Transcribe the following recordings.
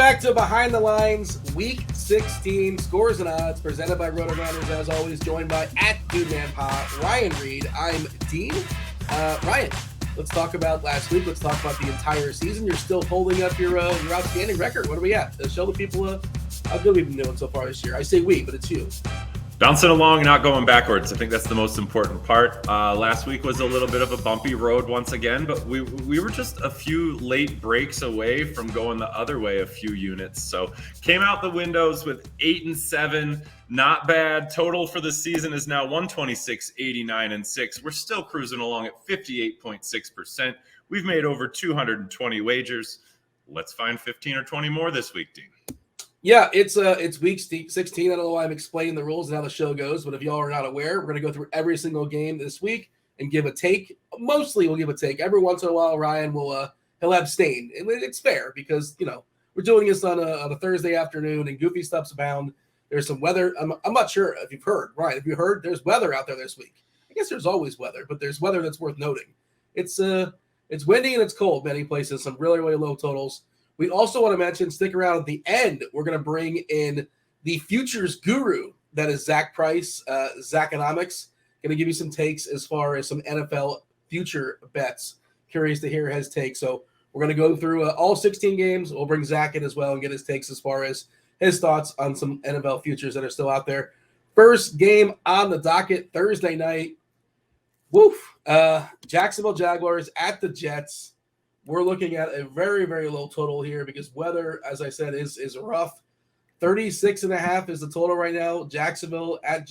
back to Behind the Lines, Week 16 Scores and Odds, presented by RotoGrinders, as always, joined by @DudeManPod, Ryan Reed. I'm Dean. Ryan, let's talk about last week. Let's talk about the entire season. You're still holding up your outstanding record. What are we at? Show the people how good we've been doing so far this year. I say we, but it's you. Bouncing along, not going backwards. I think that's the most important part. Last week was a little bit of a bumpy road once again, but we were just a few late breaks away from going the other way a few units. So came out the windows with 8-7, not bad. Total for the season is now 126, 89, and 6. We're still cruising along at 58.6%. We've made over 220 wagers. Let's find 15 or 20 more this week, Dean. Yeah, it's week 16. I don't know why I'm explaining the rules and how the show goes, but if y'all are not aware, we're going to go through every single game this week and give a take. Mostly we'll give a take. Every once in a while, Ryan will he'll abstain. And it's fair because, we're doing this on a Thursday afternoon and goofy stuff's abound. There's some weather. I'm not sure if you've heard, Ryan. If you heard, there's weather out there this week. I guess there's always weather, but there's weather that's worth noting. It's windy and it's cold many places, some really, really low totals. We also want to mention, stick around at the end, we're going to bring in the futures guru, that is Zach Price, Zachonomics. Going to give you some takes as far as some NFL future bets. Curious to hear his take. So we're going to go through all 16 games. We'll bring Zach in as well and get his takes as far as his thoughts on some NFL futures that are still out there. First game on the docket, Thursday night. Jacksonville Jaguars at the Jets. We're looking at a very, very low total here because weather, as I said, is rough. 36.5 is the total right now. Jacksonville at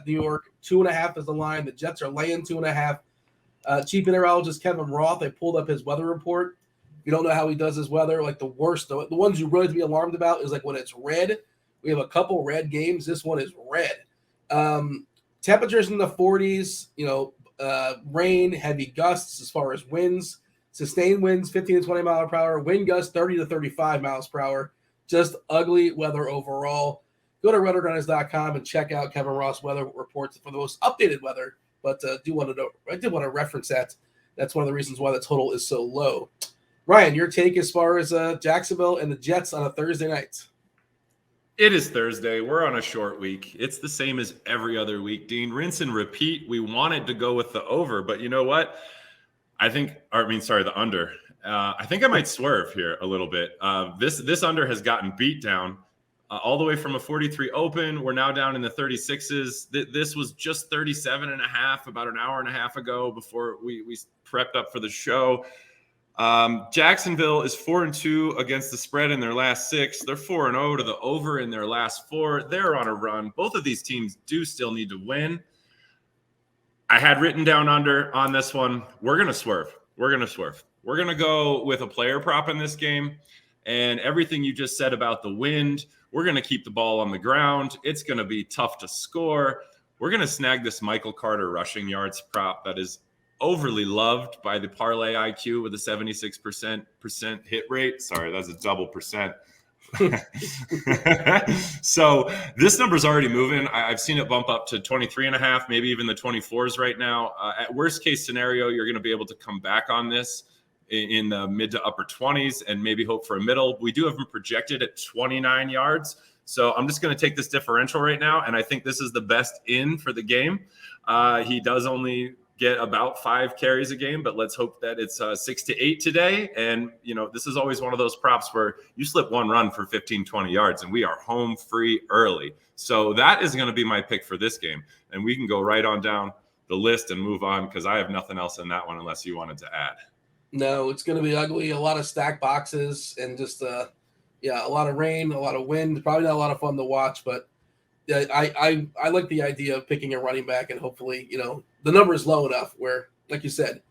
New York, 2.5 is the line. The Jets are laying 2.5. Chief meteorologist Kevin Roth, I pulled up his weather report. If you don't know how he does his weather, like the worst, the ones you really have to be alarmed about is like when it's red. We have a couple red games. This one is red. Temperatures in the 40s, rain, heavy gusts as far as winds. Sustained winds, 15 to 20 mile per hour. Wind gusts, 30 to 35 miles per hour. Just ugly weather overall. Go to RotoGrinders.com and check out Kevin Ross' weather reports for the most updated weather. But I did want to reference that. That's one of the reasons why the total is so low. Ryan, your take as far as Jacksonville and the Jets on a Thursday night? It is Thursday. We're on a short week. It's the same as every other week, Dean. Rinse and repeat. We wanted to go with the over, but you know what? The under. I think I might swerve here a little bit. This under has gotten beat down all the way from a 43 open. We're now down in the 36s. This was just 37.5 about an hour and a half ago before we prepped up for the show. Jacksonville is 4-2 against the spread in their last 6. They're 4-0 to the over in their last 4. They're on a run. Both of these teams do still need to win. I had written down under on this one. We're going to swerve. We're going to go with a player prop in this game. And everything you just said about the wind, we're going to keep the ball on the ground. It's going to be tough to score. We're going to snag this Michael Carter rushing yards prop that is overly loved by the parlay IQ with a 76% hit rate. Sorry, that's a double percent. So this number's already moving. I've seen it bump up to 23.5, maybe even the 24s right now. At worst case scenario, you're going to be able to come back on this in the mid to upper 20s and maybe hope for a middle. We do have him projected at 29 yards. So I'm just going to take this differential right now. And I think this is the best in for the game. He does only get about 5 carries a game, but let's hope that it's 6 to 8 today. And, this is always one of those props where you slip one run for 15, 20 yards and we are home free early. So that is going to be my pick for this game. And we can go right on down the list and move on because I have nothing else in that one unless you wanted to add. No, it's going to be ugly. A lot of stacked boxes and just, a lot of rain, a lot of wind. Probably not a lot of fun to watch, but I like the idea of picking a running back and hopefully, the number is low enough where, like you said,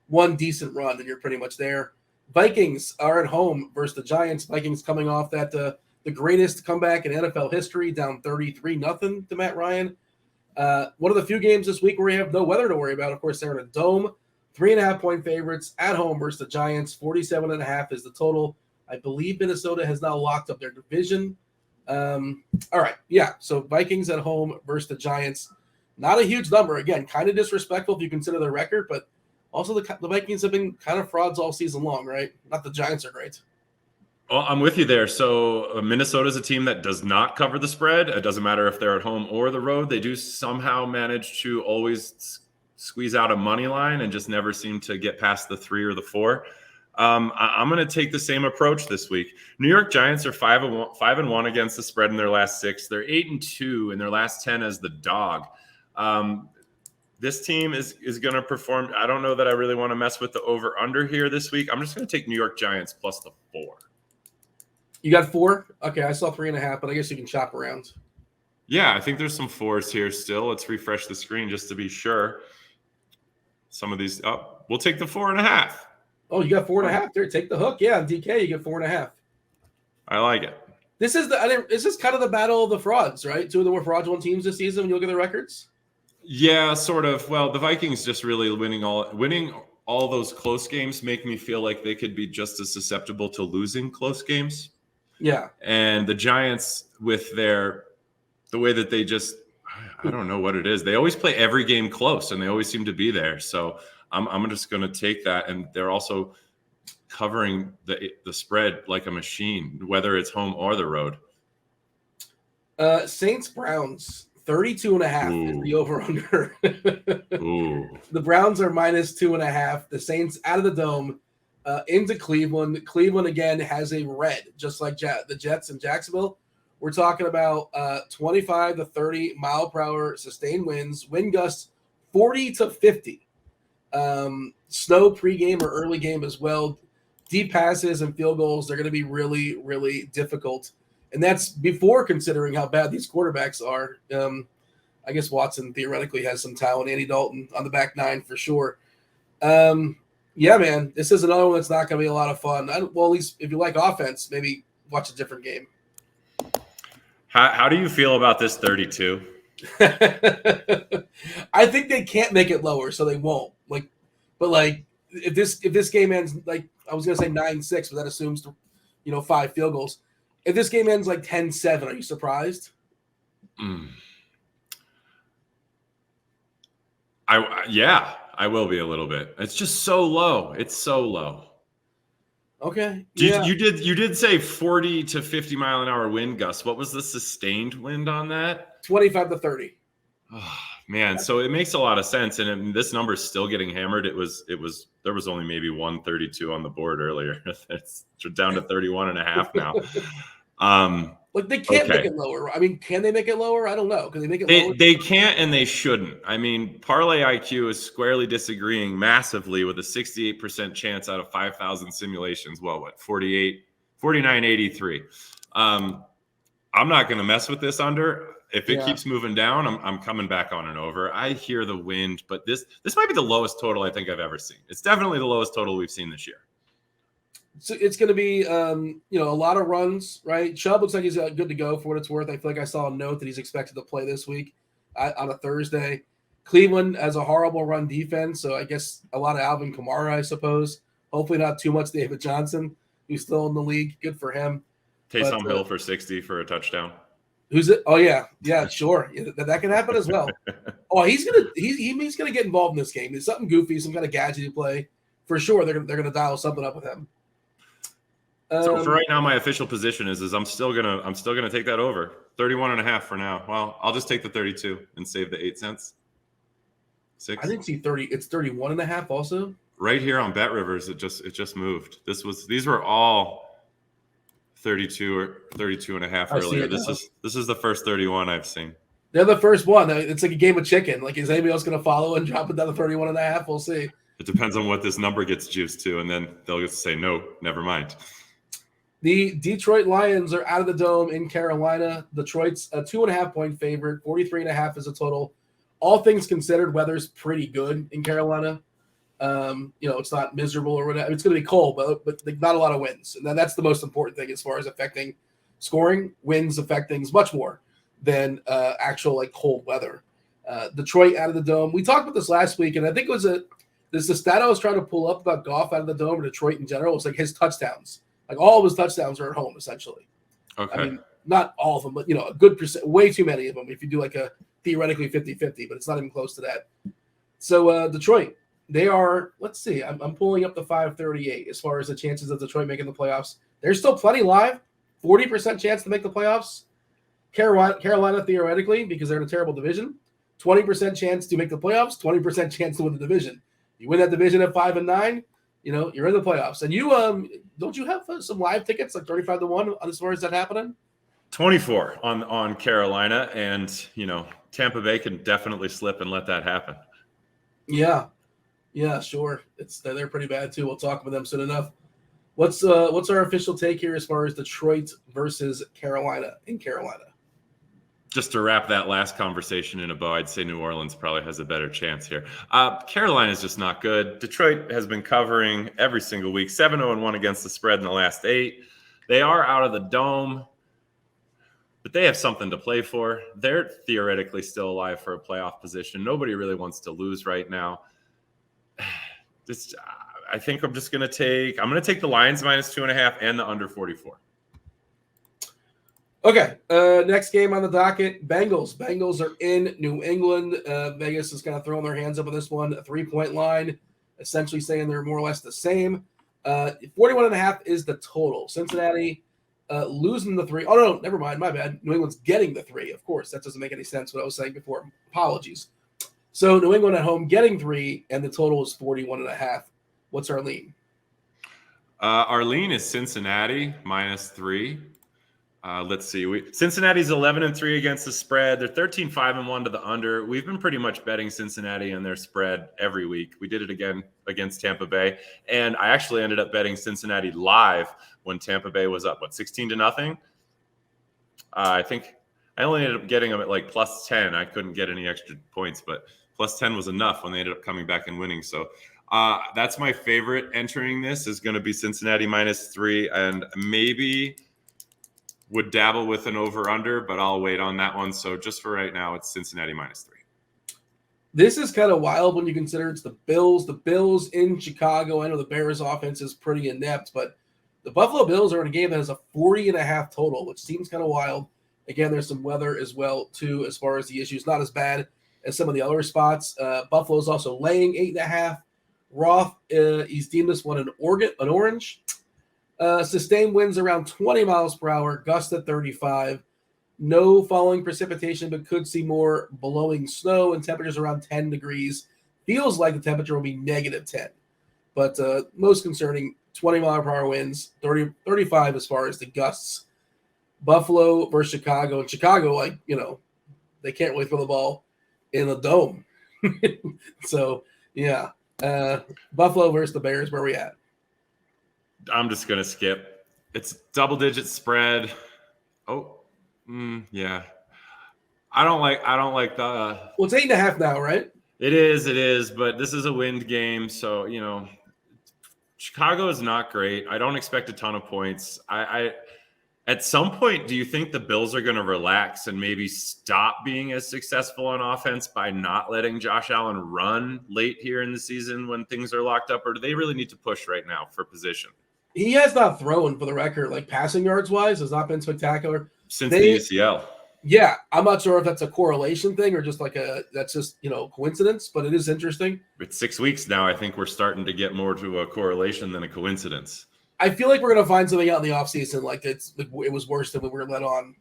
one decent run and you're pretty much there. Vikings are at home versus the Giants. Vikings coming off that the greatest comeback in NFL history, down 33-0 to Matt Ryan. One of the few games this week where we have no weather to worry about. Of course, they're in a dome. 3.5-point favorites at home versus the Giants. 47.5 is the total. I believe Minnesota has now locked up their division. All right. Yeah. So Vikings at home versus the Giants. Not a huge number. Again, kind of disrespectful if you consider their record, but also the Vikings have been kind of frauds all season long, right? Not the Giants are great. Well, I'm with you there. So Minnesota's a team that does not cover the spread. It doesn't matter if they're at home or the road. They do somehow manage to always squeeze out a money line and just never seem to get past the 3 or the 4. I'm going to take the same approach this week. New York Giants are 5-1 against the spread in their last 6. They're 8-2 in their last 10 as the dog. This team is going to perform. I don't know that I really want to mess with the over-under here this week. I'm just going to take New York Giants plus the 4. You got 4? Okay, I saw 3.5, but I guess you can chop around. Yeah, I think there's some 4s here still. Let's refresh the screen just to be sure. Some of these, we'll take the 4.5. Oh, you got 4.5 there. Take the hook. Yeah, on DK, you get 4.5. I like it. This is kind of the battle of the frauds, right? 2 of the more fraudulent teams this season when you look at the records. Yeah, sort of. Well, the Vikings just really winning all those close games make me feel like they could be just as susceptible to losing close games. Yeah. And the Giants with the way that they just, I don't know what it is. They always play every game close and they always seem to be there. So I'm just going to take that. And they're also covering the spread like a machine, whether it's home or the road. Saints Browns 32.5 is the over under. The Browns are -2.5. The Saints out of the dome. Into Cleveland. Cleveland, again, has a red, just like the Jets and Jacksonville. We're talking about 25 to 30 mile per hour sustained winds, wind gusts 40 to 50. Snow pregame or early game as well. Deep passes and field goals, they're going to be really, really difficult. And that's before considering how bad these quarterbacks are. I guess Watson theoretically has some talent. Andy Dalton on the back 9 for sure. Yeah, man, this is another one that's not going to be a lot of fun. Well, at least if you like offense, maybe watch a different game. How do you feel about this 32? I think they can't make it lower, so they won't. If this game ends I was going to say 9-6, but that assumes 5 field goals. If this game ends 10-7, are you surprised? Yeah. I will be a little bit. It's just so low. It's so low. Okay. You did say 40 to 50 mile an hour wind gusts. What was the sustained wind on that? 25 to 30. Oh, man, so it makes a lot of sense. And this number is still getting hammered. There was only maybe 132 on the board earlier. It's down to 31.5 now. They can't make it lower. I mean, can they make it lower? I don't know. Can they make it lower? They can't and they shouldn't. I mean, Parlay IQ is squarely disagreeing massively with a 68% chance out of 5,000 simulations. Well, 49.83. I'm not going to mess with this under. If it keeps moving down, I'm coming back on and over. I hear the wind, but this might be the lowest total I think I've ever seen. It's definitely the lowest total we've seen this year. So it's going to be, a lot of runs, right? Chubb looks like he's good to go for what it's worth. I feel like I saw a note that he's expected to play this week on a Thursday. Cleveland has a horrible run defense, so I guess a lot of Alvin Kamara, I suppose. Hopefully not too much David Johnson, who's still in the league. Good for him. Taysom Hill for 60 for a touchdown. Who's it? Oh yeah, sure. That can happen as well. He's gonna get involved in this game. There's something goofy, some kind of gadget to play for sure. They're gonna dial something up with him. So for right now, my official position is I'm still gonna take that over 31.5 for now. Well, I'll just take the 32 and save the 8 cents. 6. I didn't see 30. It's 31.5 also. Right here on Bet Rivers, it just moved. These were all 32 or 32.5 earlier. This is the first 31 I've seen. They're the first one. It's like a game of chicken. Is anybody else gonna follow and drop it down to 31.5? We'll see. It depends on what this number gets juiced to, and then they'll get to say no, never mind. The Detroit Lions are out of the dome in Carolina. Detroit's a 2.5-point favorite. 43.5 is a total. All things considered, weather's pretty good in Carolina. It's not miserable or whatever. It's going to be cold, but not a lot of winds. And that's the most important thing as far as affecting scoring. Winds affect things much more than actual cold weather. Detroit out of the dome. We talked about this last week, and I think it was the stat I was trying to pull up about Goff out of the dome or Detroit in general. It's his touchdowns. All of his touchdowns are at home, essentially. Okay. I mean, not all of them, but, a good percent, way too many of them if you do a theoretically 50-50, but it's not even close to that. So Detroit, they are, let's see, I'm pulling up the 538 as far as the chances of Detroit making the playoffs. There's still plenty live. 40% chance to make the playoffs. Carolina theoretically, because they're in a terrible division. 20% chance to make the playoffs. 20% chance to win the division. You win that division at 5-9. You're in the playoffs. And you don't you have some live tickets like 35-1 as far as that happening? 24 on Carolina, and Tampa Bay can definitely slip and let that happen. Yeah, sure. They're pretty bad too. We'll talk about them soon enough. What's our official take here as far as Detroit versus Carolina in Carolina? Just to wrap that last conversation in a bow, I'd say New Orleans probably has a better chance here. Carolina is just not good. Detroit has been covering every single week, 7-0-1 against the spread in the last 8. They are out of the dome, but they have something to play for. They're theoretically still alive for a playoff position. Nobody really wants to lose right now. I think I'm going to take the Lions -2.5 and the under 44. Okay, next game on the docket, Bengals. Bengals are in New England. Vegas is kind of throwing their hands up on this one. A 3-point line, essentially saying they're more or less the same. 41.5 is the total. Cincinnati losing the 3. Oh, no, never mind. My bad. New England's getting the 3. Of course, that doesn't make any sense what I was saying before. Apologies. So New England at home getting 3, and the total is 41.5. What's our lean? Our lean is Cincinnati -3. Let's see. Cincinnati's 11-3 against the spread. They're 13-5-1 to the under. We've been pretty much betting Cincinnati and their spread every week. We did it again against Tampa Bay, and I actually ended up betting Cincinnati live when Tampa Bay was up 16-0. I think I only ended up getting them at like +10. I couldn't get any extra points, but +10 was enough when they ended up coming back and winning. So that's my favorite entering this is going to be Cincinnati -3, and maybe would dabble with an over-under, but I'll wait on that one. So just for right now, it's Cincinnati -3. This is kind of wild when you consider it's the Bills. The Bills in Chicago. I know the Bears' offense is pretty inept, but the Buffalo Bills are in a game that has a 40.5 total, which seems kind of wild. Again, there's some weather as well, too, as far as the issues. Not as bad as some of the other spots. Buffalo's also laying 8.5. Roth, he's deemed this one an orange. Sustained winds around 20 miles per hour, gust at 35. No falling precipitation, but could see more blowing snow and temperatures around 10 degrees. Feels like the temperature will be -10. But most concerning, 20 mile per hour winds, 35 as far as the gusts. Buffalo versus Chicago. And Chicago, they can't really throw the ball in the dome. So, yeah. Buffalo versus the Bears, where are we at? I'm just gonna skip. It's double-digit spread. Yeah. I don't like the. Well, it's 8.5 now, right? It is. But this is a wind game, so Chicago is not great. I don't expect a ton of points. I at some point, do you think the Bills are going to relax and maybe stop being as successful on offense by not letting Josh Allen run late here in the season when things are locked up, or do they really need to push right now for position? He has not thrown, for the record, like passing yards wise, has not been spectacular since the ACL. Yeah, I'm not sure if that's a correlation thing or just that's just coincidence, but it is interesting. It's 6 weeks now. I think we're starting to get more to a correlation than a coincidence. I feel like we're going to find something out in the offseason it was worse than we were let on.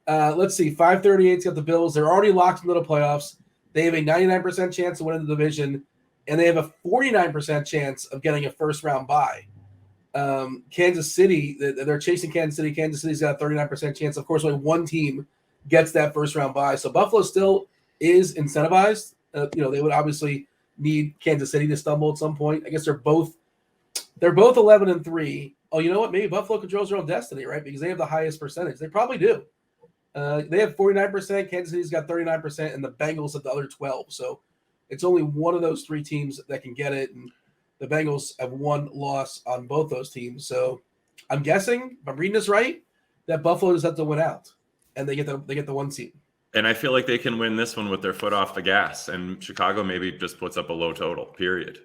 Let's see, 538's got the Bills. They're already locked into the playoffs. They have a 99% chance of winning the division, and they have a 49% chance of getting a first-round bye. Kansas City, they're chasing Kansas City. Kansas City's got a 39% chance. Of course, only one team gets that first-round bye. So Buffalo still is incentivized. They would obviously need Kansas City to stumble at some point. I guess they're both 11-3. Oh, you know what? Maybe Buffalo controls their own destiny, right? Because they have the highest percentage. They probably do. They have 49%. Kansas City's got 39%, and the Bengals have the other 12. So it's only one of those three teams that can get it. And the Bengals have one loss on both those teams. So I'm guessing, if I'm reading this right, that Buffalo just have to win out, and they get the 1 seed. And I feel like they can win this one with their foot off the gas, and Chicago maybe just puts up a low total, period.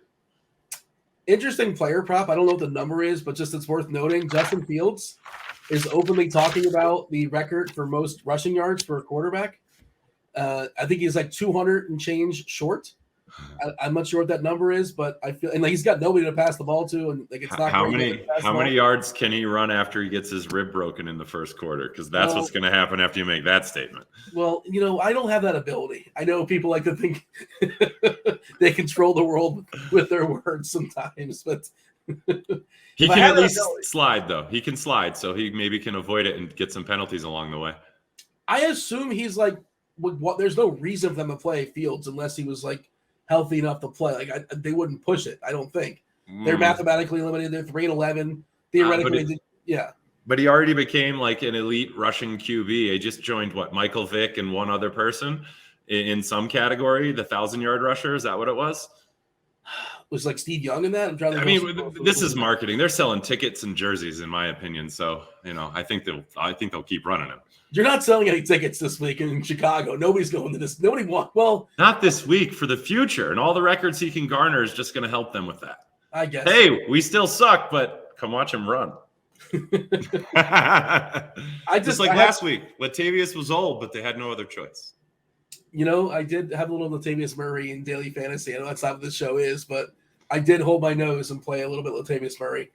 Interesting player prop. I don't know what the number is, but just it's worth noting. Justin Fields is openly talking about the record for most rushing yards for a quarterback. I think he's like 200 and change short. I'm not sure what that number is, but I feel, and like he's got nobody to pass the ball to, and like it's not how great many yards can he run after he gets his rib broken in the first quarter? Because that's what's going to happen after you make that statement. Well, I don't have that ability. I know people like to think they control the world with their words sometimes, but he can at least slide, though. He can slide, so he maybe can avoid it and get some penalties along the way. I assume he's like, there's no reason for them to play Fields unless he was like healthy enough to play. Like they wouldn't push it. I don't think they're mathematically limited. They're 3-11. Theoretically, yeah. But he already became like an elite rushing QB. He just joined Michael Vick and one other person in some category, the 1,000-yard rusher. Is that what it was? Was like Steve Young in that? This is marketing. They're selling tickets and jerseys, in my opinion. So I think they'll keep running him. You're not selling any tickets this week in Chicago. Nobody's going to this. Nobody wants. Well, not this week, for the future, and all the records he can garner is just going to help them with that. I guess. Hey, we still suck, but come watch him run. Last week, Latavius was old, but they had no other choice. I did have a little Latavius Murray in daily fantasy. I know that's not what this show is, but I did hold my nose and play a little bit Latavius Murray.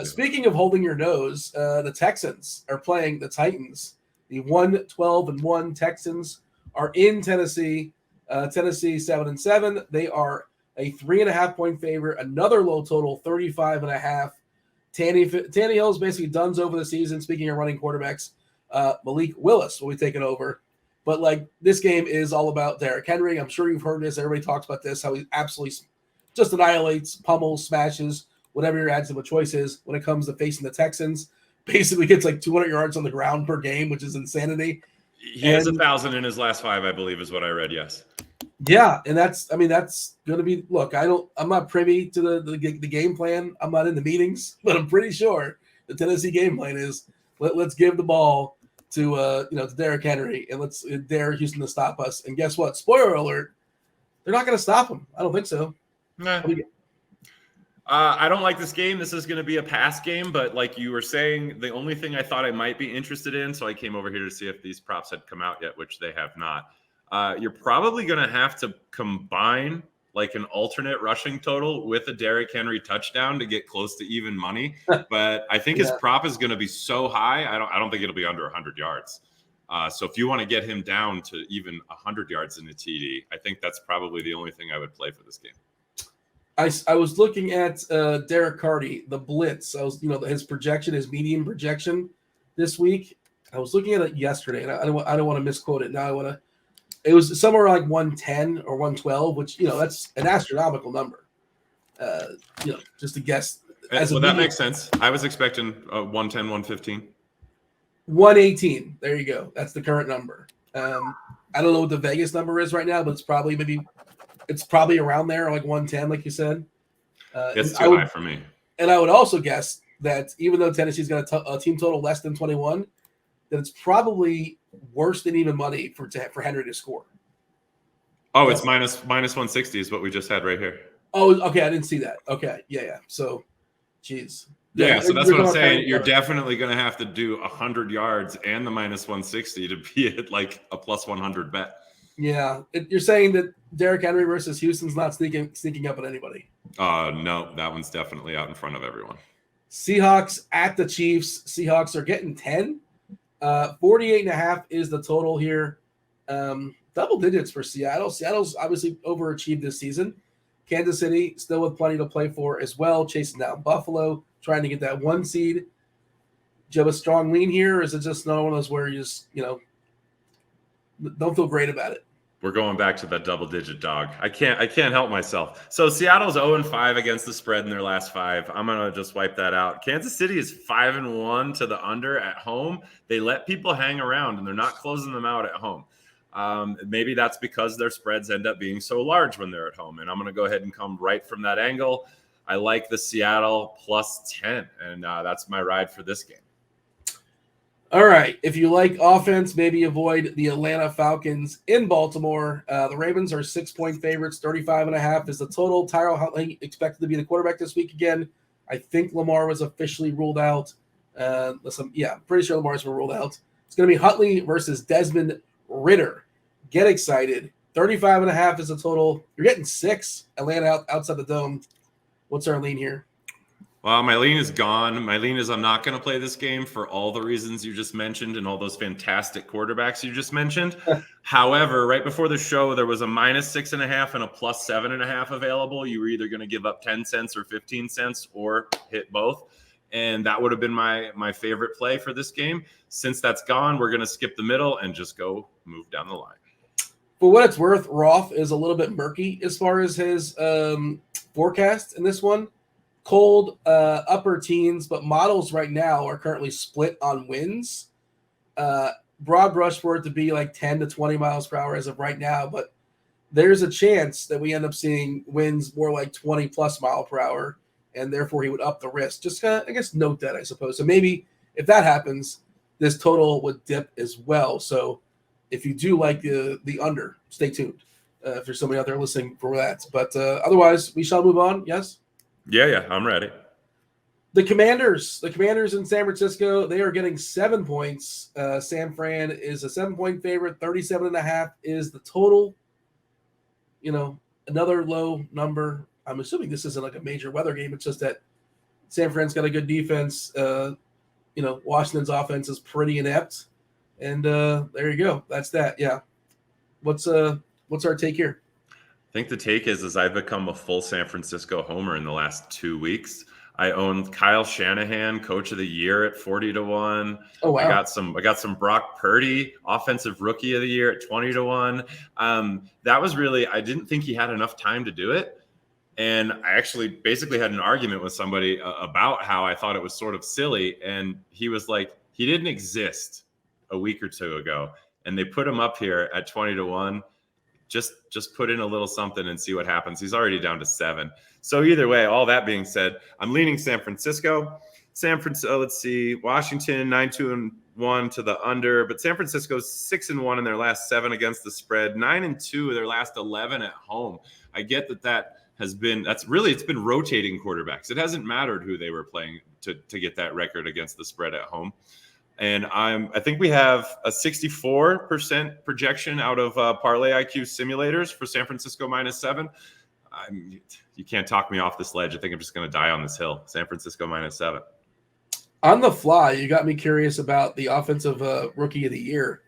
Speaking of holding your nose, the Texans are playing the Titans. The 1-12-1 Texans are in Tennessee. Tennessee 7-7. They are a 3.5-point favorite. Another low total, 35.5. Tannehill's basically done over the season. Speaking of running quarterbacks, Malik Willis will be taking over. But like this game is all about Derrick Henry. I'm sure you've heard this. Everybody talks about this, how he absolutely just annihilates, pummels, smashes, whatever your adjective choice is when it comes to facing the Texans. Basically gets like 200 yards on the ground per game, which is insanity. He has 1,000 in his last 5, I believe, is what I read. Yes. Yeah, and that's going to be. Look, I'm not privy to the game plan. I'm not in the meetings, but I'm pretty sure the Tennessee game plan is let's give the ball to to Derrick Henry and let's dare Houston to stop us. And guess what? Spoiler alert: they're not going to stop him. I don't think so. Nah. I don't like this game. This is going to be a pass game, but like you were saying, the only thing I thought I might be interested in, so I came over here to see if these props had come out yet, which they have not. You're probably going to have to combine like an alternate rushing total with a Derrick Henry touchdown to get close to even money. But I think his prop is going to be so high. I don't think it'll be under 100 yards. So if you want to get him down to even 100 yards in a TD, I think that's probably the only thing I would play for this game. I was looking at Derek Carty, the blitz. I was, his projection, his median projection this week. I was looking at it yesterday, and I don't want to misquote it. Now I want to. It was somewhere like 110 or 112, which that's an astronomical number. Just to guess. That makes sense. I was expecting 110, 115. 118. There you go. That's the current number. I don't know what the Vegas number is right now, but it's probably around there, like 110, like you said. It's too high for me. And I would also guess that even though Tennessee's got a team total less than 21, that it's probably worse than even money for Henry to score. Oh, it's minus 160 is what we just had right here. Oh, okay. I didn't see that. Okay. Yeah. So, geez. Yeah, so that's what I'm saying. You're definitely going to have to do 100 yards and the minus 160 to be at like a plus 100 bet. Yeah. You're saying that Derrick Henry versus Houston's not sneaking up on anybody? No, that one's definitely out in front of everyone. Seahawks at the Chiefs. Seahawks are getting 10. 48.5 is the total here. Double digits for Seattle. Seattle's obviously overachieved this season. Kansas City still with plenty to play for as well, chasing down Buffalo, trying to get that 1 seed. Do you have a strong lean here, or is it just not one of those where you just, don't feel great about it? We're going back to that double-digit dog. I can't help myself. So Seattle's 0-5 against the spread in their last 5. I'm gonna just wipe that out. Kansas City is 5-1 to the under at home. They let people hang around, and they're not closing them out at home. Maybe that's because their spreads end up being so large when they're at home. And I'm going to go ahead and come right from that angle. I like the Seattle plus 10, and that's my ride for this game. All right. If you like offense, maybe avoid the Atlanta Falcons in Baltimore. The Ravens are 6-point favorites. 35.5 is the total. Tyrell Huntley expected to be the quarterback this week again. I think Lamar was officially ruled out. Pretty sure Lamar's been ruled out. It's going to be Huntley versus Desmond Ritter. Get excited. 35.5 is the total. You're getting 6. Atlanta outside the dome. What's our lean here? Well, my lean is gone. My lean is I'm not going to play this game for all the reasons you just mentioned and all those fantastic quarterbacks you just mentioned. However, right before the show, there was a -6.5 and a +7.5 available. You were either going to give up 10 cents or 15 cents or hit both. And that would have been my favorite play for this game. Since that's gone, we're going to skip the middle and just go move down the line. For what it's worth, Roth is a little bit murky as far as his forecast in this one. Cold upper teens, but models right now are currently split on wins. Broad brush for it to be like 10 to 20 miles per hour as of right now, but there's a chance that we end up seeing winds more like 20 plus mile per hour, and therefore he would up the risk. Just I guess note that, I suppose. So maybe if that happens, this total would dip as well. So if you do like the under, stay tuned if there's somebody out there listening for that. But otherwise, we shall move on. Yes? Yeah, I'm ready. The Commanders in San Francisco, they are getting 7 points. San Fran is a 7-point favorite. 37.5 is the total. Another low number. I'm assuming this isn't like a major weather game. It's just that San Fran's got a good defense. Washington's offense is pretty inept. And there you go. That's that. Yeah. What's our take here? I think the take is I've become a full San Francisco homer in the last 2 weeks. I own Kyle Shanahan, Coach of the Year at 40-1. Oh, wow. I got some Brock Purdy, Offensive Rookie of the Year at 20-1. That was really, I didn't think he had enough time to do it. And I actually basically had an argument with somebody about how I thought it was sort of silly. And he was like, he didn't exist a week or two ago. And they put him up here at 20-1. Just put in a little something and see what happens. He's already down to 7. So either way, all that being said, I'm leaning San Francisco. Let's see, Washington 9-2-1 to the under, but San Francisco's 6-1 in their last 7 against the spread, 9-2 of their last 11 at home. I get it's been rotating quarterbacks. It hasn't mattered who they were playing to get that record against the spread at home. And I think we have a 64% projection out of Parlay IQ simulators for San Francisco -7. You can't talk me off this ledge. I think I'm just going to die on this hill. San Francisco -7. On the fly, you got me curious about the offensive rookie of the year.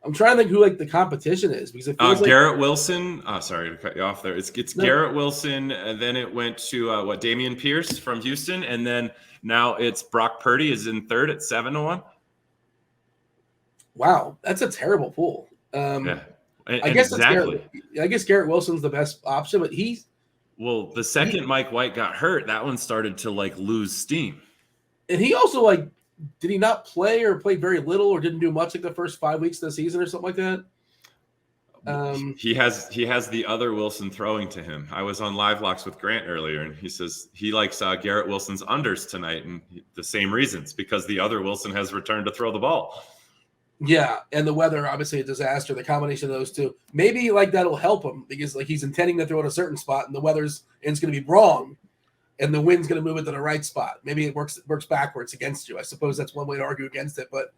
I'm trying to think who the competition is, because it feels Garrett Wilson. Sorry to cut you off there. It's Garrett Wilson, and then it went to Dameon Pierce from Houston, and then now it's Brock Purdy is in third at 7-1. Wow, that's a terrible pool. Yeah, I guess Garrett Wilson's the best option, but the second Mike White got hurt, that one started to lose steam. And he also did he not play or play very little or didn't do much the first 5 weeks of the season or something like that? He has the other Wilson throwing to him. I was on Live Locks with Grant earlier, and he says he likes Garrett Wilson's unders tonight, and the same reasons, because the other Wilson has returned to throw the ball. Yeah, and the weather, obviously a disaster, the combination of those two. Maybe that'll help him, because he's intending to throw at a certain spot and the weather's it's going to be wrong and the wind's going to move it to the right spot. Maybe it works backwards against you. I suppose that's one way to argue against it, but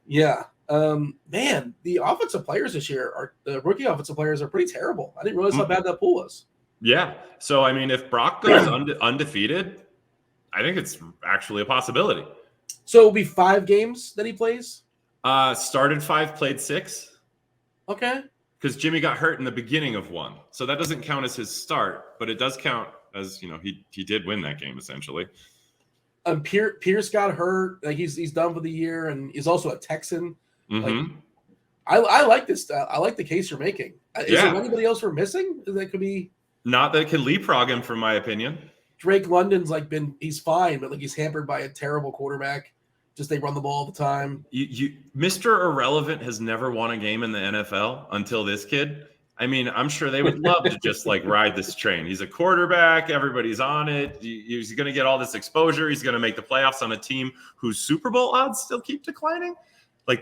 yeah. Man, the offensive players this year the rookie offensive players are pretty terrible. I didn't realize how bad that pool was. Yeah. So, I mean, if Brock goes undefeated, I think it's actually a possibility. So it'll be 5 games that he plays? Started 5, played 6. Okay. Because Jimmy got hurt in the beginning of 1. So that doesn't count as his start, but it does count as, he did win that game essentially. Pierce got hurt. He's done for the year, and he's also a Texan. Mm-hmm. I like this. I like the case you're making. Is there anybody else we're missing that could be? Not that can leapfrog him, from my opinion. Drake London's he's fine, but he's hampered by a terrible quarterback. Just they run the ball all the time. Mr. Irrelevant has never won a game in the NFL until this kid. I mean, I'm sure they would love to just ride this train. He's a quarterback. Everybody's on it. He's going to get all this exposure. He's going to make the playoffs on a team whose Super Bowl odds still keep declining.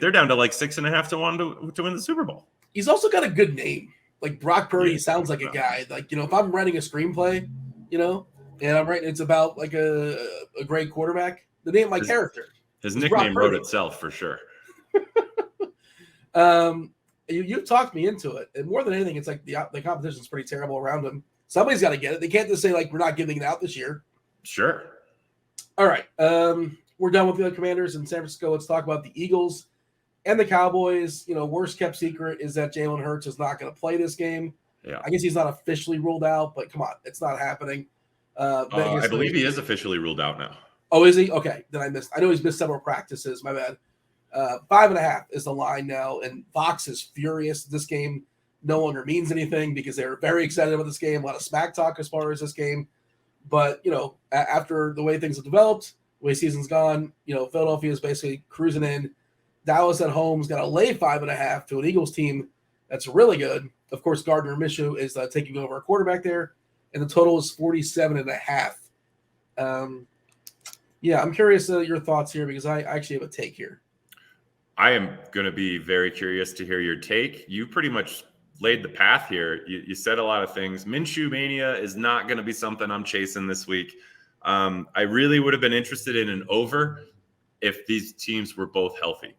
They're down to 6.5 to 1 to win the Super Bowl. He's also got a good name. Brock Purdy sounds like a guy. If I'm writing a screenplay, and I'm writing, it's about a great quarterback, the name of my character. His nickname wrote itself for sure. you've talked me into it. And more than anything, it's like the competition is pretty terrible around him. Somebody's got to get it. They can't just say, like, we're not giving it out this year. Sure. All right. We're done with the other Commanders in San Francisco. Let's talk about the Eagles and the Cowboys. Worst kept secret is that Jalen Hurts is not going to play this game. Yeah. I guess he's not officially ruled out, but come on, it's not happening. I believe he is officially ruled out now. Oh, is he? Okay. Then I missed. I know he's missed several practices. My bad. 5.5 is the line now, and Fox is furious. This game no longer means anything because they were very excited about this game. A lot of smack talk as far as this game. But, after the way things have developed, the way season's gone, Philadelphia is basically cruising in. Dallas at home has got to lay 5.5 to an Eagles team that's really good. Of course, Gardner Minshew is taking over a quarterback there, and the total is 47.5. Yeah, I'm curious your thoughts here because I actually have a take here. I am going to be very curious to hear your take. You pretty much laid the path here. You said a lot of things. Minshew mania is not going to be something I'm chasing this week. I really would have been interested in an over if these teams were both healthy.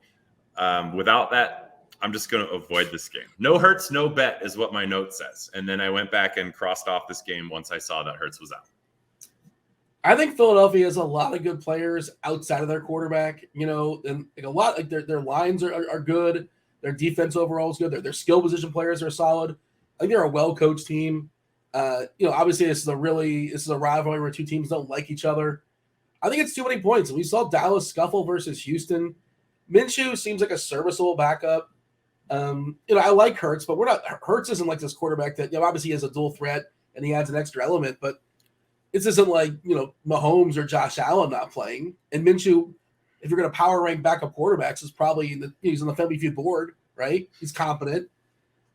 Without that, I'm just going to avoid this game. No Hurts, no bet is what my note says. And then I went back and crossed off this game once I saw that Hurts was out. I think Philadelphia has a lot of good players outside of their quarterback, and like a lot, like their lines are good. Their defense overall is good. Their skill position players are solid. I think they're a well-coached team. Obviously this is a rivalry where two teams don't like each other. I think it's too many points. We saw Dallas scuffle versus Houston. Minshew seems like a serviceable backup. I like Hurts, but Hurts isn't like this quarterback that, obviously he has a dual threat and he adds an extra element, but this isn't like, Mahomes or Josh Allen not playing. And Minshew, if you're going to power rank backup quarterbacks, is probably he's on the Family Feud board, right? He's competent.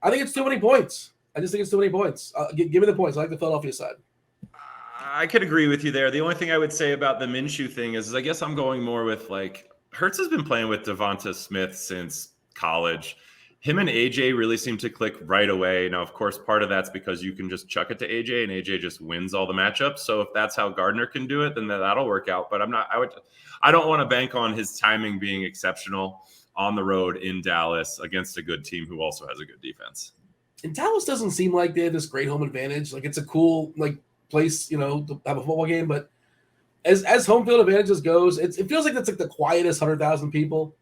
I think it's too many points. I just think it's too many points. Give me the points. I like the Philadelphia side. I could agree with you there. The only thing I would say about the Minshew thing is I guess I'm going more with like Hurts has been playing with Devonta Smith since college. Him and AJ really seem to click right away. Now, of course, part of that's because you can just chuck it to AJ and AJ just wins all the matchups. So if that's how Gardner can do it, then that'll work out. But I don't want to bank on his timing being exceptional on the road in Dallas against a good team who also has a good defense. And Dallas doesn't seem like they have this great home advantage. Like it's a cool place, to have a football game. But as home field advantages goes, it feels like that's like the quietest 100,000 people.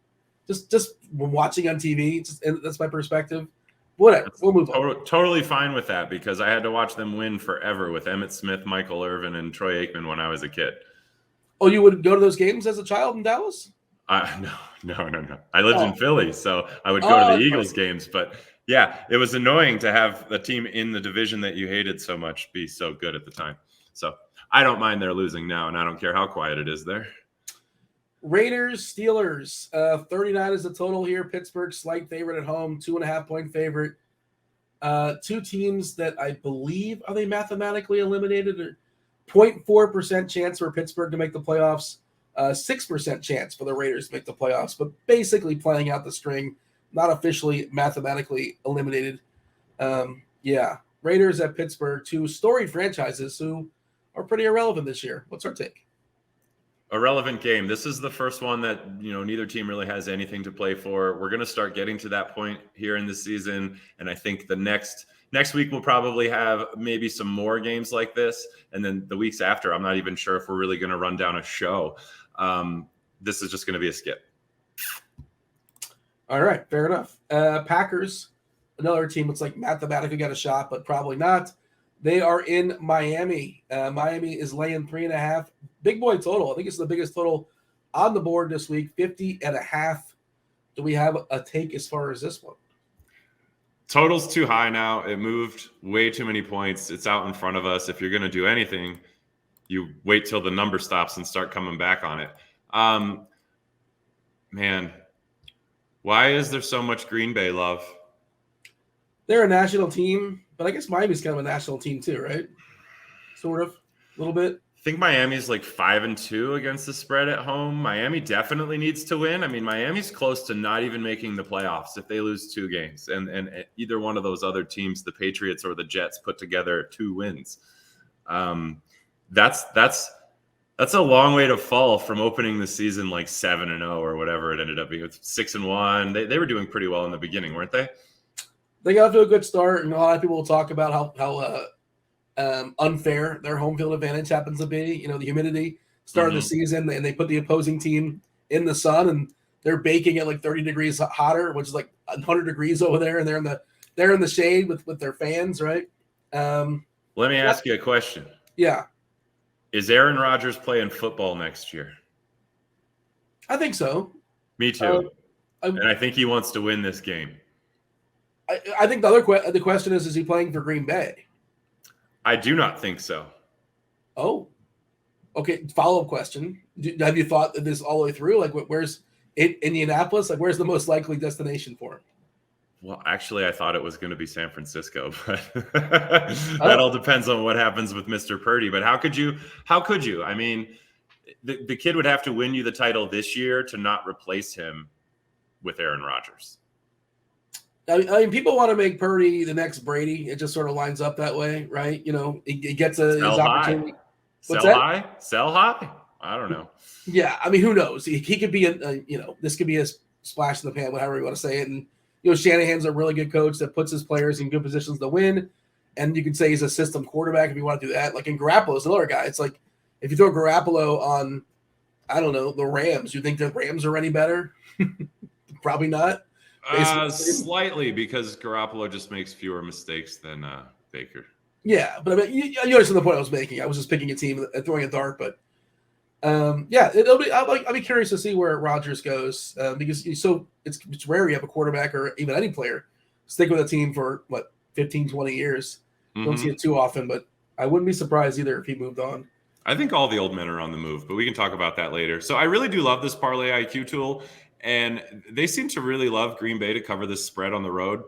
Just watching on TV, and that's my perspective. Whatever, we'll move on. Totally fine with that because I had to watch them win forever with Emmitt Smith, Michael Irvin, and Troy Aikman when I was a kid. Oh, you would go to those games as a child in Dallas? No. I lived in Philly, so I would go to the Eagles games. But yeah, it was annoying to have the team in the division that you hated so much be so good at the time. So I don't mind their losing now, and I don't care how quiet it is there. Raiders, Steelers, 39 is the total here. Pittsburgh, slight favorite at home, 2.5-point favorite. Two teams that I believe, are they mathematically eliminated? 0.4% chance for Pittsburgh to make the playoffs, 6% chance for the Raiders to make the playoffs, but basically playing out the string, not officially mathematically eliminated. Raiders at Pittsburgh, two storied franchises who are pretty irrelevant this year. What's our take? A relevant game. This is the first one that, neither team really has anything to play for. We're going to start getting to that point here in the season. And I think the next week we'll probably have maybe some more games like this. And then the weeks after, I'm not even sure if we're really going to run down a show. This is just going to be a skip. All right. Fair enough. Packers, another team that's like mathematically got a shot, but probably not. They are in Miami. Miami is laying 3.5. Big boy total. I think it's the biggest total on the board this week, 50.5. Do we have a take as far as this one? Total's too high now. It moved way too many points. It's out in front of us. If you're going to do anything, you wait till the number stops and start coming back on it. Man, why is there so much Green Bay love? They're a national team, but I guess Miami's kind of a national team too, right? Sort of, a little bit. I think Miami's like 5-2 against the spread at home. Miami definitely needs to win. I mean, Miami's close to not even making the playoffs if they lose 2 games. And either one of those other teams, the Patriots or the Jets, put together 2 wins. That's a long way to fall from opening the season like 7-0 or whatever it ended up being. 6-1. They were doing pretty well in the beginning, weren't they? They got off to a good start, and a lot of people will talk about how unfair their home field advantage happens to be. You know, the humidity started the season, and they put the opposing team in the sun, and they're baking at like 30 degrees hotter, which is like 100 degrees over there, and they're in the shade with their fans, right? Let me ask you a question. Yeah. Is Aaron Rodgers playing football next year? I think so. Me too. And I think he wants to win this game. I think the question is he playing for Green Bay? I do not think so. Oh, okay. Follow-up question. Have you thought this all the way through? Like, where's Indianapolis? Like, where's the most likely destination for him? Well, actually, I thought it was going to be San Francisco, but that all depends on what happens with Mr. Purdy. But how could you? I mean, the kid would have to win you the title this year to not replace him with Aaron Rodgers. I mean, people want to make Purdy the next Brady. It just sort of lines up that way, right? You know, he gets his opportunity. Sell high. I don't know. Yeah, I mean, who knows? He could be this could be a splash in the pan, whatever you want to say it. And Shanahan's a really good coach that puts his players in good positions to win. And you can say he's a system quarterback if you want to do that. Like in Garoppolo's another guy. It's like if you throw Garoppolo on, I don't know, the Rams, you think the Rams are any better? Probably not. Slightly, because Garoppolo just makes fewer mistakes than Baker. Yeah, but I mean, you understand the point I was making. I was just picking a team and throwing a dart, but yeah, I'll be curious to see where Rodgers goes because it's rare you have a quarterback or even any player stick with a team for 15, 20 years. Don't see it too often, but I wouldn't be surprised either if he moved on. I think all the old men are on the move, but we can talk about that later. So I really do love this Parlay IQ tool, and they seem to really love Green Bay to cover this spread on the road.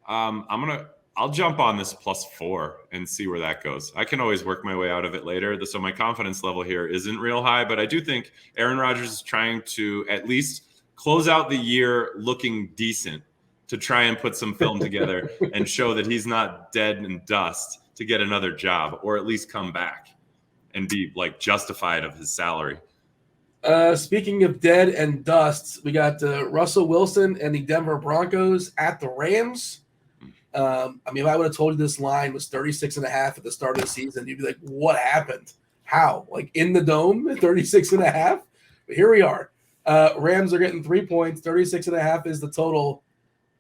I'll jump on this +4 and see where that goes. I can always work my way out of it later. So my confidence level here isn't real high, but I do think Aaron Rodgers is trying to at least close out the year looking decent to try and put some film together and show that he's not dead and dust to get another job, or at least come back and be justified of his salary. Speaking of dead and dust, we got Russell Wilson and the Denver Broncos at the Rams. I mean, if I would have told you this line was 36.5 at the start of the season, you'd be like, what happened? How? Like in the dome, 36.5? But here we are. Rams are getting 3 points. 36.5 is the total.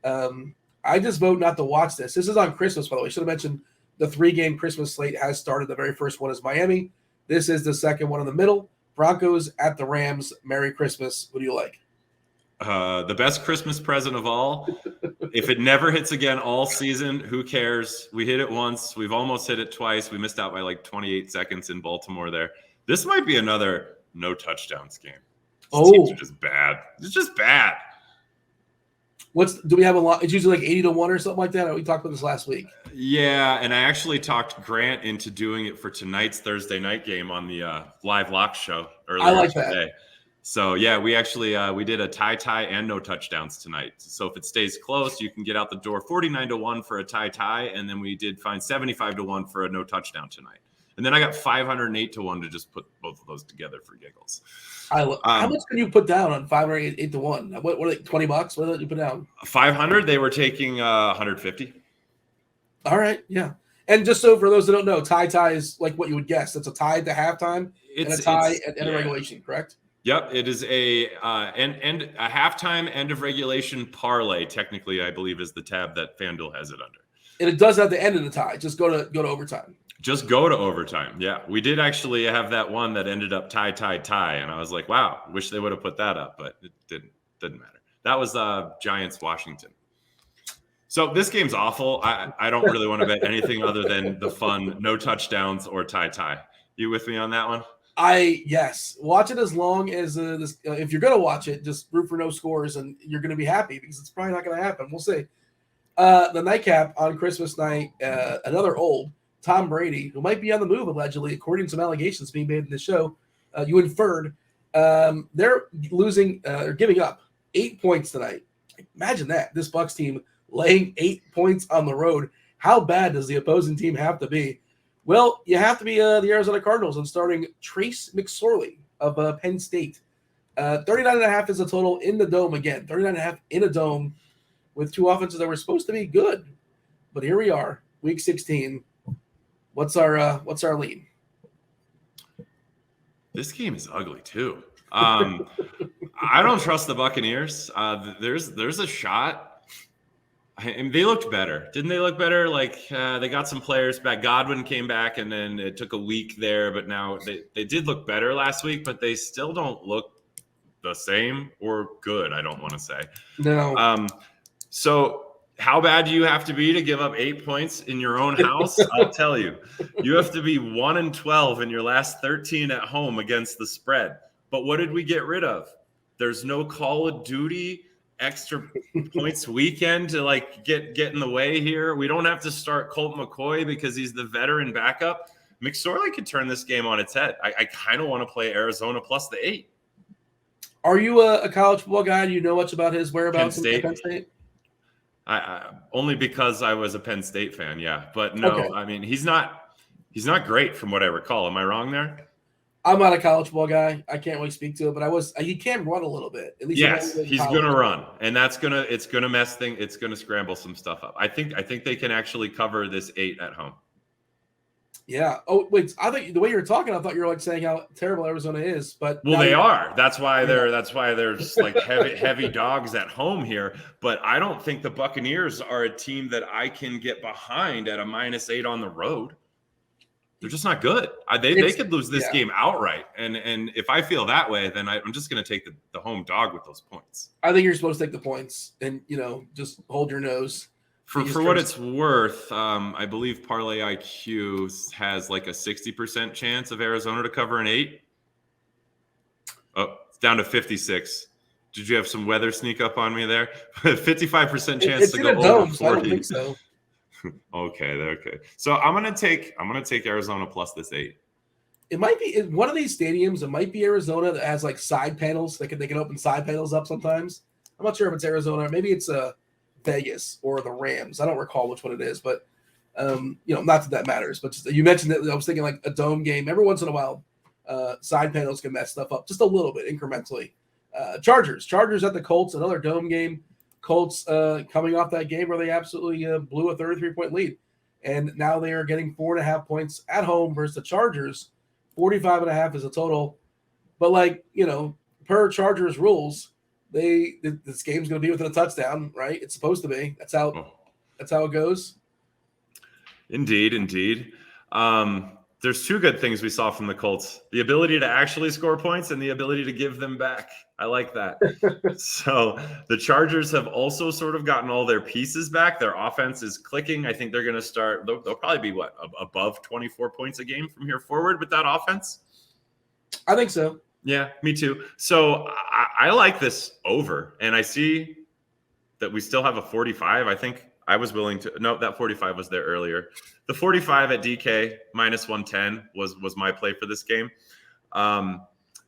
I just vote not to watch this. This is on Christmas, by the way. I should have mentioned the 3-game Christmas slate has started. The very first one is Miami. This is the second one in the middle. Broncos at the Rams. Merry Christmas. What do you like? The best Christmas present of all. If it never hits again all season, who cares? We hit it once. We've almost hit it twice. We missed out by 28 seconds in Baltimore there. This might be another no touchdowns game. These teams are just bad. It's just bad. Do we have a lot? It's usually 80-1 or something like that. We talked about this last week. Yeah, and I actually talked Grant into doing it for tonight's Thursday night game on the live lock show earlier today. That. So yeah, we actually we did a tie and no touchdowns tonight. So if it stays close, you can get out the door 49-1 for a tie, and then we did find 75-1 for a no touchdown tonight. And then I got 508-1 to just put both of those together for giggles. How much can you put down on 508-1? What are they, $20? What did you put down? 500. They were taking 150. All right, yeah. And just so for those that don't know, tie is like what you would guess. It's a tie at the halftime and a tie at end of regulation, correct? Yep, it is a halftime end of regulation parlay. Technically, I believe is the tab that FanDuel has it under. And it does have the end of the tie. Just go to overtime. Just go to overtime. Yeah, we did actually have that one that ended up tie, and I was like, wow, wish they would have put that up, but it didn't matter. That was Giants Washington. So this game's awful. I don't really want to bet anything other than the fun no touchdowns or tie. You with me on that one? Yes. Watch it as long as this. If you're gonna watch it, just root for no scores, and you're gonna be happy because it's probably not gonna happen. We'll see. The nightcap on Christmas night, another old Tom Brady, who might be on the move allegedly, according to some allegations being made in the show. You inferred they're losing or giving up 8 points tonight. Imagine that. This Bucs team laying 8 points on the road. How bad does the opposing team have to be? Well, you have to be the Arizona Cardinals and starting Trace McSorley of Penn State. 39.5 is the total in the dome again. 39.5 in a dome with two offenses that were supposed to be good. But here we are, week 16. What's our lean? This game is ugly too. I don't trust the Buccaneers. There's a shot. And they looked better. Didn't they look better? Like they got some players back. Godwin came back, and then it took a week there. But now they did look better last week, but they still don't look the same or good, I don't want to say. No. So how bad do you have to be to give up 8 points in your own house? I'll tell you. You have to be 1-12 in your last 13 at home against the spread. But what did we get rid of? There's no Call of Duty extra points weekend to like get in the way here. We don't have to start Colt McCoy because he's the veteran backup. McSorley could turn this game on its head. I kind of want to play Arizona plus the 8. Are you a college football guy? Do you know much about his whereabouts in Penn State? I only because I was a Penn State fan, yeah. But no, okay. I mean he's not great from what I recall. Am I wrong there? I'm not a college football guy. I can't really speak to it, but he can run a little bit. At least yes, he's going to run, and it's going to mess things. It's going to scramble some stuff up. I think they can actually cover this 8 at home. Yeah. Oh wait, I thought the way you were talking, I thought you were like saying how terrible Arizona is, but they are. That's why there's like heavy dogs at home here. But I don't think the Buccaneers are a team that I can get behind at a -8 on the road. They're just not good. They could lose this game outright. And if I feel that way, then I'm just going to take the home dog with those points. I think you're supposed to take the points and, just hold your nose. For what it's worth, I believe Parlay IQ has like a 60% chance of Arizona to cover an 8. Oh, it's down to 56. Did you have some weather sneak up on me there? 55% chance to go over 40. So I don't think so. Okay. So I'm gonna take Arizona plus this 8. It might be in one of these stadiums. It might be Arizona that has like side panels. They can open side panels up sometimes. I'm not sure if it's Arizona. Maybe it's Vegas or the Rams. I don't recall which one it is, but not that matters. But just, you mentioned that I was thinking like a dome game. Every once in a while, side panels can mess stuff up just a little bit incrementally. Chargers at the Colts, another dome game. Colts coming off that game where they absolutely blew a 33-point lead. And now they are getting 4.5 points at home versus the Chargers. 45.5 is a total. But per Chargers rules, this game's going to be within a touchdown, right? It's supposed to be. That's how it goes. Indeed. There's two good things we saw from the Colts: the ability to actually score points and the ability to give them back. I like that. So the Chargers have also sort of gotten all their pieces back. Their offense is clicking. I think they're going to start. They'll probably be above 24 points a game from here forward with that offense. I think so. Yeah, me too. So I like this over, and I see that we still have a 45. I think I was willing to. No, that 45 was there earlier. The 45 at DK -110 was my play for this game.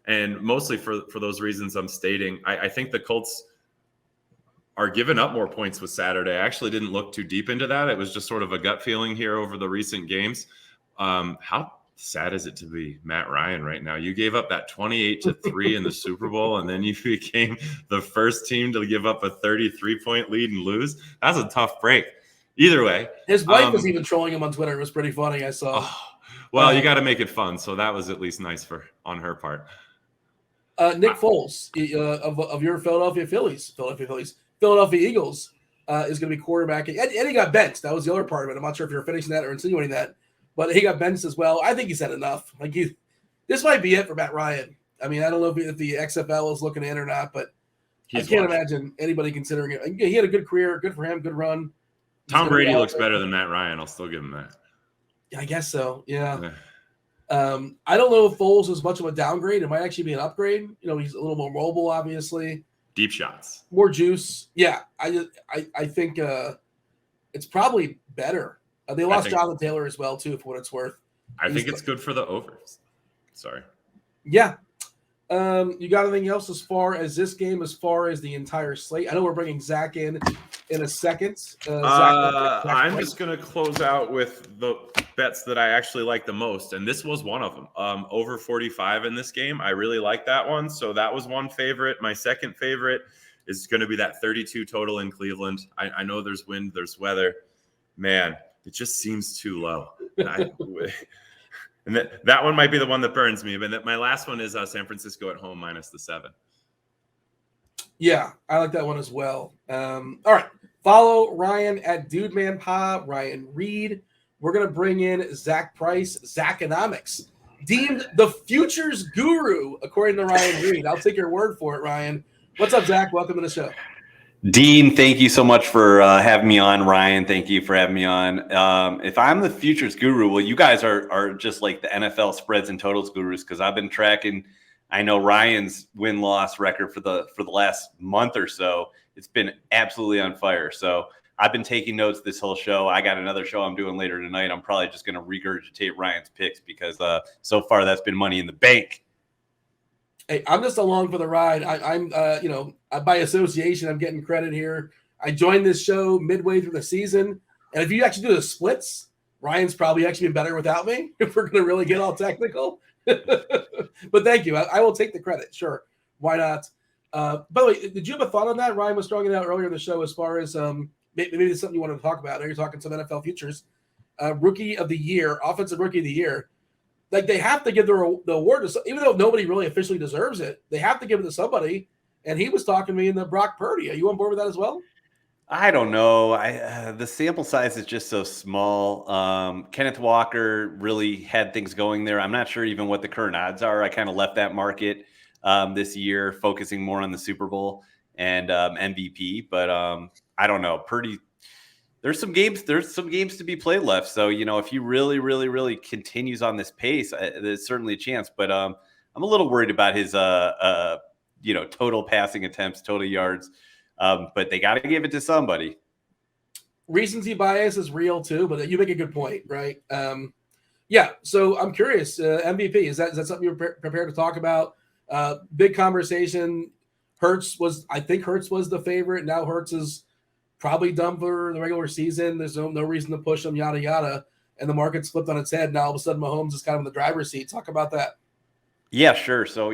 And mostly for those reasons I'm stating. I think the Colts are giving up more points with Saturday. I actually didn't look too deep into that. It was just sort of a gut feeling here over the recent games. How sad is it to be Matt Ryan right now? You gave up that 28-3 in the Super Bowl, and then you became the first team to give up a 33-point lead and lose. That's a tough break. Either way. His wife was even trolling him on Twitter. It was pretty funny, I saw. Well, you got to make it fun, so that was at least nice on her part. Nick Foles of your Philadelphia Eagles is going to be quarterback. And he got benched. That was the other part of it. I'm not sure if you're finishing that or insinuating that, but he got benched as well. I think he's had enough. This might be it for Matt Ryan. I mean, I don't know if the XFL is looking in or not, but I can't imagine anybody considering it. He had a good career. Good for him. Good run. Tom Brady looks better than Matt Ryan. I'll still give him that. Yeah, I guess so. Yeah. I don't know if Foles is much of a downgrade. It might actually be an upgrade. He's a little more mobile, obviously. Deep shots. More juice. Yeah, I think it's probably better. They lost Jonathan Taylor as well, too, for what it's worth. I think it's good for the overs. Sorry. Yeah. You got anything else as far as this game, as far as the entire slate? I know we're bringing Zach in a second. I'm just going to close out with the bets that I actually like the most, and this was one of them. Over 45 in this game. I really like that one, so that was one favorite. My second favorite is going to be that 32 total in Cleveland. I know there's wind, there's weather. Man, it just seems too low. And that one might be the one that burns me. But my last one is San Francisco at home minus the 7. Yeah, I like that one as well. All right. Follow Ryan at DudeManPod, Ryan Reed. We're going to bring in Zach Price, Zachonomics, deemed the futures guru, according to Ryan Reed. I'll take your word for it, Ryan. What's up, Zach? Welcome to the show. Dean, thank you so much for having me on. Ryan, thank you for having me on. If I'm the futures guru, well, you guys are just like the NFL spreads and totals gurus, because I've been tracking. I know Ryan's win-loss record for the last month or so. It's been absolutely on fire. So I've been taking notes this whole show. I got another show I'm doing later tonight. I'm probably just going to regurgitate Ryan's picks because so far that's been money in the bank. Hey, I'm just along for the ride. I'm by association, I'm getting credit here. I joined this show midway through the season, and if you actually do the splits, Ryan's probably actually been better without me. If we're going to really get all technical, but thank you. I will take the credit. Sure, why not? By the way, did you have a thought on that? Ryan was throwing it out earlier in the show as far as maybe it's something you wanted to talk about. Now you're talking some NFL futures, rookie of the year, offensive rookie of the year. Like, they have to give the award to, even though nobody really officially deserves it, they have to give it to somebody. And he was talking to me in the Brock Purdy. Are you on board with that as well? I don't know. The sample size is just so small. Kenneth Walker really had things going there. I'm not sure even what the current odds are. I kind of left that market this year, focusing more on the Super Bowl and MVP. But I don't know. Purdy. There's some games to be played left. So, if he really, really, really continues on this pace, there's certainly a chance. But I'm a little worried about his, total passing attempts, total yards. But they got to give it to somebody. Recency bias is real too, but you make a good point, right? Yeah. So I'm curious, MVP, is that something you're prepared to talk about? Big conversation. I think Hurts was the favorite. Now Hurts is probably done for the regular season. There's no reason to push him, yada, yada. And the market's flipped on its head. Now all of a sudden Mahomes is kind of in the driver's seat. Talk about that. Yeah, sure. So,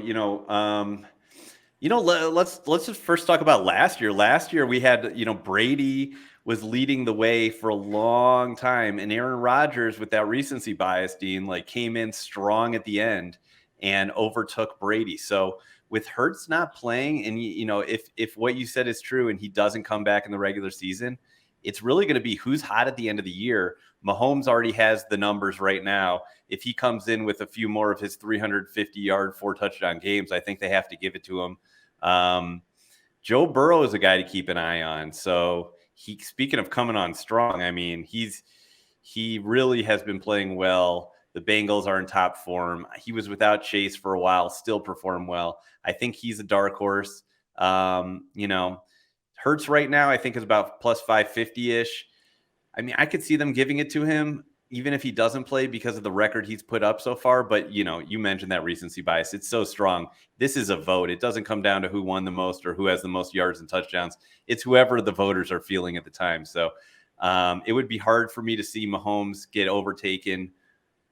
let's just first talk about last year. Last year we had, Brady was leading the way for a long time. And Aaron Rodgers, with that recency bias, Dean, came in strong at the end and overtook Brady. So with Hurts not playing, and if what you said is true and he doesn't come back in the regular season, it's really going to be who's hot at the end of the year. Mahomes already has the numbers right now. If he comes in with a few more of his 350-yard, 4-touchdown games, I think they have to give it to him. Joe Burrow is a guy to keep an eye on. So speaking of coming on strong, I mean, he really has been playing well. The Bengals are in top form. He was without Chase for a while, still performed well. I think he's a dark horse. Hurts right now, I think, is about plus 550-ish. I mean, I could see them giving it to him, even if he doesn't play, because of the record he's put up so far. But, you mentioned that recency bias. It's so strong. This is a vote. It doesn't come down to who won the most or who has the most yards and touchdowns. It's whoever the voters are feeling at the time. So it would be hard for me to see Mahomes get overtaken.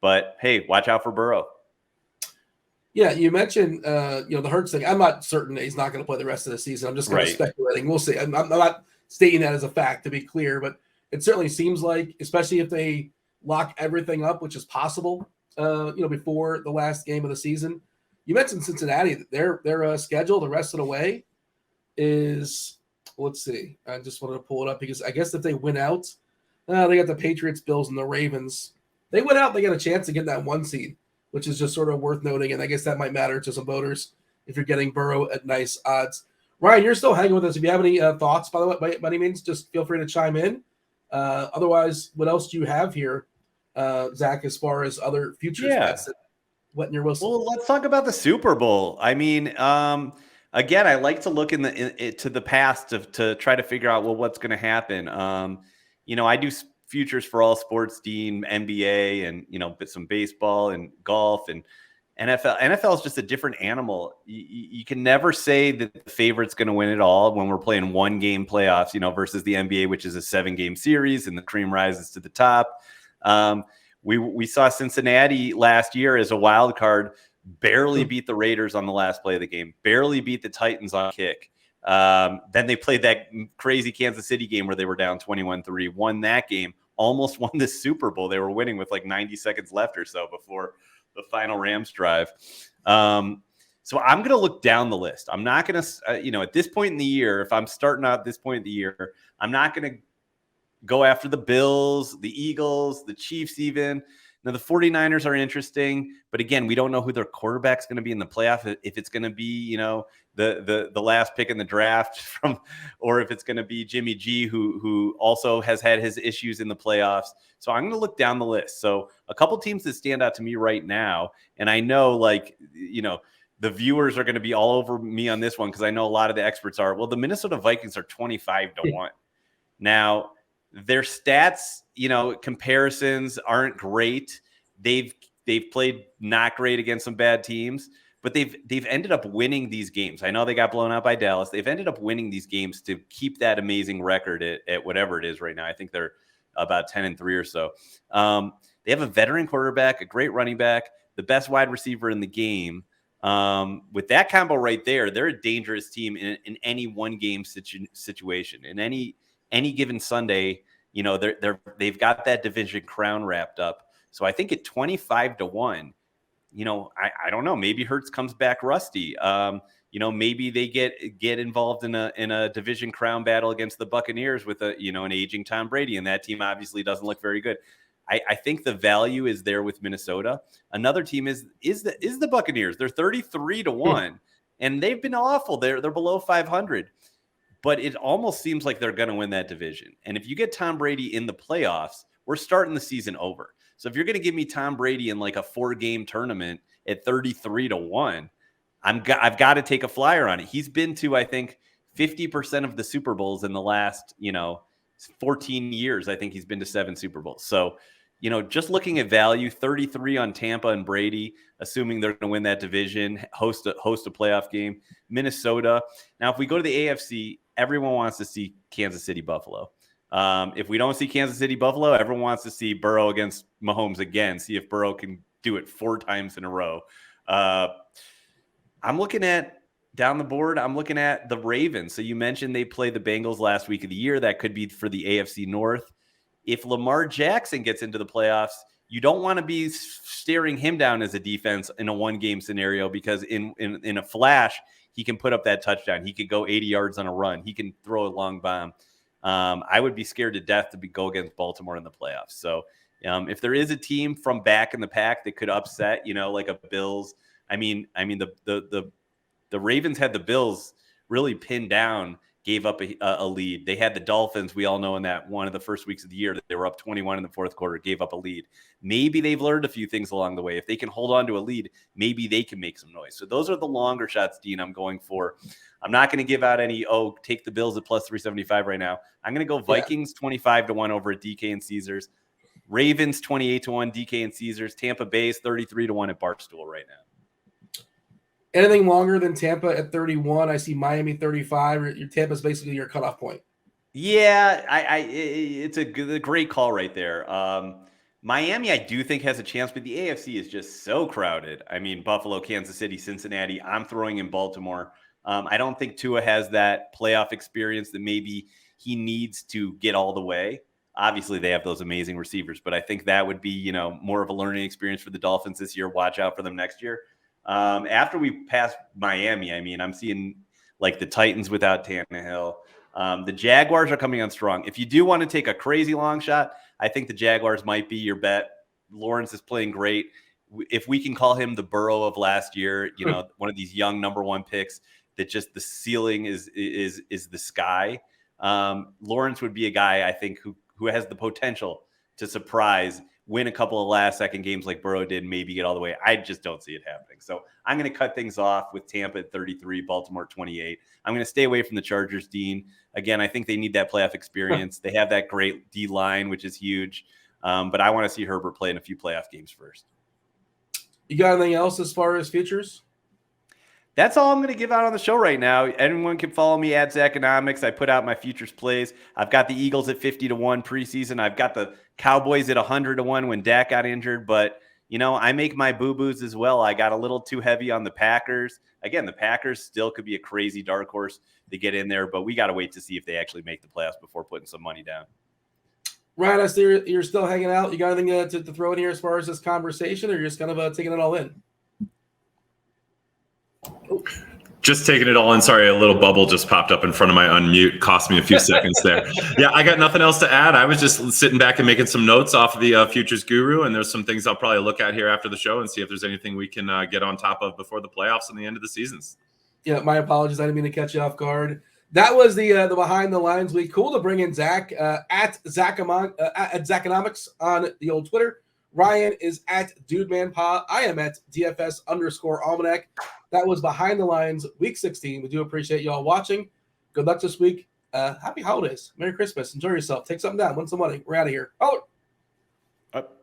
But, hey, watch out for Burrow. Yeah, you mentioned, the Hurts thing. I'm not certain that he's not going to play the rest of the season. I'm just kind of speculating. We'll see. I'm not stating that as a fact, to be clear, but it certainly seems like, especially if they lock everything up, which is possible, before the last game of the season. You mentioned Cincinnati. Their schedule the rest of the way is, let's see. I just wanted to pull it up because I guess if they win out, they got the Patriots, Bills, and the Ravens. They went out, they got a chance to get that 1 seed, which is just sort of worth noting. And I guess that might matter to some voters if you're getting Burrow at nice odds. Ryan, you're still hanging with us. If you have any thoughts, by the way, by any means, just feel free to chime in. Otherwise, what else do you have here, Zach, as far as other futures bets that wet in your whistle? Well, let's talk about the Super Bowl. I mean, again, I like to look to the past to try to figure out, what's going to happen. I do futures for all sports, Dean, NBA, and some baseball and golf and NFL. NFL is just a different animal. You can never say that the favorite's going to win it all when we're playing 1-game playoffs, versus the NBA, which is a 7-game series and the cream rises to the top. We saw Cincinnati last year as a wild card barely beat the Raiders on the last play of the game, barely beat the Titans on kick. Then they played that crazy Kansas City game where they were down 21-3, won that game, almost won the Super Bowl. They were winning with like 90 seconds left or so before the final Rams drive. So I'm going to look down the list. I'm not going to, at this point in the year, if I'm starting out at this point in the year, I'm not going to go after the Bills, the Eagles, the Chiefs even. Now, the 49ers are interesting, but again, we don't know who their quarterback's going to be in the playoff. If it's going to be, the last pick in the draft or if it's going to be Jimmy G, who also has had his issues in the playoffs. So I'm going to look down the list. So a couple teams that stand out to me right now, and I know, the viewers are going to be all over me on this one because I know a lot of the experts are. Well, the Minnesota Vikings are 25-1. Now, their stats, comparisons aren't great. They've played not great against some bad teams, but they've ended up winning these games. I know they got blown out by Dallas. They've ended up winning these games to keep that amazing record at whatever it is right now. I think they're about 10-3 or so. They have a veteran quarterback, a great running back, the best wide receiver in the game. With that combo right there, they're a dangerous team in any one game situation. In any given Sunday, they've got that division crown wrapped up. So I think at 25-1, I don't know. Maybe Hurts comes back rusty. Maybe they get involved in a division crown battle against the Buccaneers with an aging Tom Brady, and that team obviously doesn't look very good. I think the value is there with Minnesota. Another team is the Buccaneers. They're 33-1, and they've been awful. They're below 500, but it almost seems like they're going to win that division. And if you get Tom Brady in the playoffs, we're starting the season over. So if you're going to give me Tom Brady in like a 4-game tournament at 33-1, I've got to take a flyer on it. He's been to, I think, 50% of the Super Bowls in the last 14 years. I think he's been to 7 Super Bowls. So, just looking at value, 33 on Tampa and Brady, assuming they're going to win that division, host a playoff game. Minnesota. Now, if we go to the AFC, everyone wants to see Kansas City, Buffalo. If we don't see Kansas City, Buffalo, everyone wants to see Burrow against Mahomes again, see if Burrow can do it 4 times in a row. I'm looking at down the board, I'm looking at the Ravens. So you mentioned they played the Bengals last week of the year. That could be for the AFC North. If Lamar Jackson gets into the playoffs, you don't want to be staring him down as a defense in a 1-game scenario because in a flash, he can put up that touchdown. He could go 80 yards on a run. He can throw a long bomb. I would be scared to death to go against Baltimore in the playoffs. So if there is a team from back in the pack that could upset, like a Bills, the Ravens had the Bills really pinned down, gave up a lead. They had the Dolphins, we all know, in that one of the first weeks of the year that they were up 21 in the fourth quarter, gave up a lead. Maybe they've learned a few things along the way. If they can hold on to a lead, maybe they can make some noise. So those are the longer shots, Dean, I'm going for. I'm not going to give out any, take the Bills at plus 375 right now. I'm going to go Vikings 25-1 over at DK and Caesars. Ravens 28-1, DK and Caesars. Tampa Bay's 33-1 at Barstool right now. Anything longer than Tampa at 31? I see Miami 35. Your Tampa's basically your cutoff point. Yeah, it's a great call right there. Miami, I do think has a chance, but the AFC is just so crowded. Buffalo, Kansas City, Cincinnati. I'm throwing in Baltimore. I don't think Tua has that playoff experience that maybe he needs to get all the way. Obviously, they have those amazing receivers, but I think that would be, more of a learning experience for the Dolphins this year. Watch out for them next year. After we pass Miami, I'm seeing like the Titans without Tannehill. The Jaguars are coming on strong. If you do want to take a crazy long shot, I think the Jaguars might be your bet. Lawrence is playing great. If we can call him the Burrow of last year, one of these young number 1 picks that just the ceiling is the sky. Lawrence would be a guy I think who has the potential to surprise, win a couple of last-second games like Burrow did, maybe get all the way. I just don't see it happening. So I'm going to cut things off with Tampa at 33, Baltimore at 28. I'm going to stay away from the Chargers, Dean. Again, I think they need that playoff experience. They have that great D-line, which is huge. But I want to see Herbert play in a few playoff games first. You got anything else as far as futures? That's all I'm going to give out on the show right now. Anyone can follow me at Zachonomics. I put out my futures plays. I've got the Eagles at 50-1 preseason. I've got the Cowboys at 100-1 when Dak got injured. But, I make my boo-boos as well. I got a little too heavy on the Packers. Again, the Packers still could be a crazy dark horse to get in there, but we got to wait to see if they actually make the playoffs before putting some money down. Ryan, I see you're still hanging out. You got anything to throw in here as far as this conversation, or you're just kind of taking it all in? Just taking it all in. Sorry, a little bubble just popped up in front of my unmute. Cost me a few seconds there. Yeah, I got nothing else to add. I was just sitting back and making some notes off of the Futures Guru, and there's some things I'll probably look at here after the show and see if there's anything we can get on top of before the playoffs and the end of the seasons. Yeah, my apologies. I didn't mean to catch you off guard. That was the Behind the Lines week. Cool to bring in Zach at Zachonomics on the old Twitter. Ryan is at DudeManPa. I am at DFS_Almanac. That was Behind the Lines week 16. We do appreciate you all watching. Good luck this week. Happy holidays. Merry Christmas. Enjoy yourself. Take something down. Win some money. We're out of here. Oh.